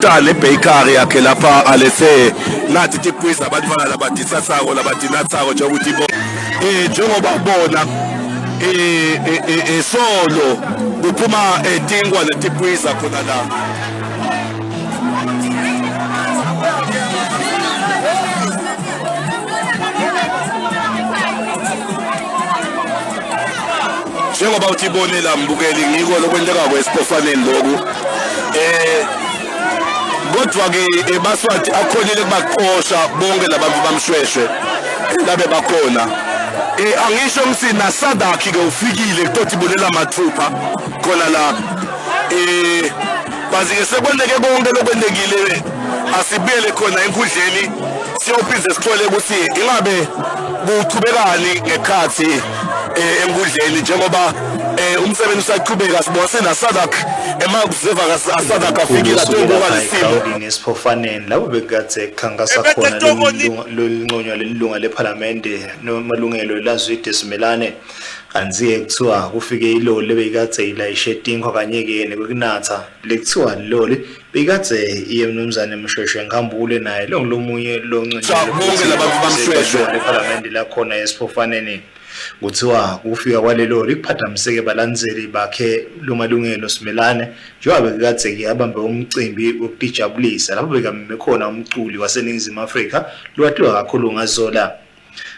Le bakery yakhe lapha alese nathi tipwiza abantwana labadisasako labadinatsako nje ukuthi bo njengoba ubona solo kuphuma etingwa letipwiza khona la njengoba uthibonela mbukeli ngiko lokwenteka kweSiphofaneni loku kodwa ke eMaswati akhonile kubaqosha bonke labantu bamshweshwe labe bakhona angisho ngisina sadakhi ke ufikile kuthi ibolela mathupha khona la bazike sekwendeke konke lokwendekile asibuyele khona enkundleni siyophinze sithole ukuthi ingabe kuchubekani ngekhathi enkundleni njengoba umsebenzi usaqhubeka sibona sena sadak emakuziva asadak afikile tongoka lesimo neSiphofaneni labo bekade khankasa khona lolunqonywa lelunga leParliament Nomalungelo LaZwide Simelane kanzi kuthiwa kufike iloli lebekade ilayishe tinkwa kanye ke nekunatha lekuthiwa loli bekade iyemnumzane Moshoeshoe Nkambule naye lomunye lonconywa leParliament la khona eSiphofaneni kuthiwa kufika kwalelo likuphathamiseke balandzeli bakhe Nomalungelo Simelane njengoba bekade ke abambe umcimbi wokujabulisa lapho bekameme khona umculi waseNingizimu Afrika lwathiwa kakhulu ngaZola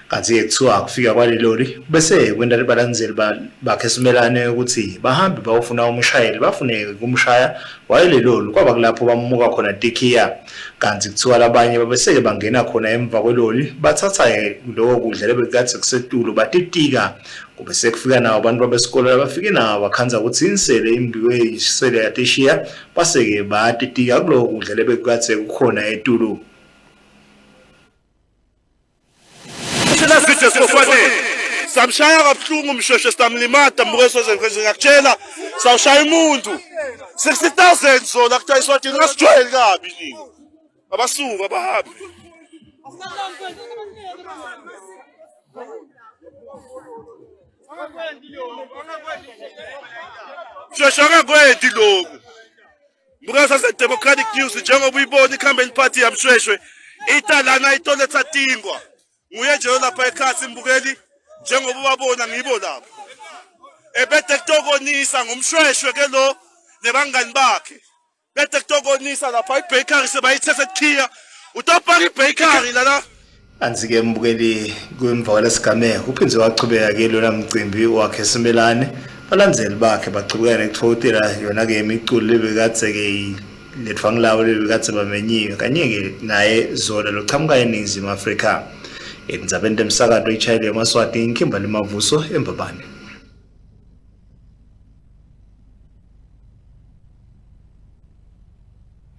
kanti kuthiwa kufika kwalelo bese kwenda balandzeli bakhe Simelane ukuthi bahambe bawufuna umshayeli bafuneke kumshaya wayelelo kwaba kulapho bamuka khona tikhiya kanti kuthiwa labanye babeseke bangena khona emva kweloli bathatha lokho kudla lebekade kusetulo batitika kube sekufika nawo abantu babesikole abafike nawo bakhanza ukuthi insele imbiwe isele yateshiya baseke batitika kuloko kudla lebekade kukhona etulo samshaya kabuhlungu umshoshe stamlimata mbukeso ngakutshela sawushaya umuntu 60,000 Zola kutayiswa thina ngasijwayeli kabi nini abasuka bahambe Shoshaka kwendi lokhu mbukasa se-Democratic News njengoba uyibona i-campaign party yamshweshwe italana itoletha tingwa nguye nje lapha ekhasi mbukeli njengoba ubabona ngibo lapha ebede kutokonisa ngumshweshwe ke lo nebangani bakhe bede kutokonisa lapha ibakery sebayithethe tikhiya utopaka ibakery lana anzike mbukeli kwemva kwalesigameko uphinze wachubeka ke lona mcimbi wakhe Simelane balandzeli bakhe bachubeka nekutfotela yona ke imiculo lebekade ke lethwa ngilawo lebekade bamenyiwe kanye ke naye Zola lochamuka eNingizimu Afrika endzabeni temsakato iChannel Yemaswati Nkambule Mavuso eMbabane.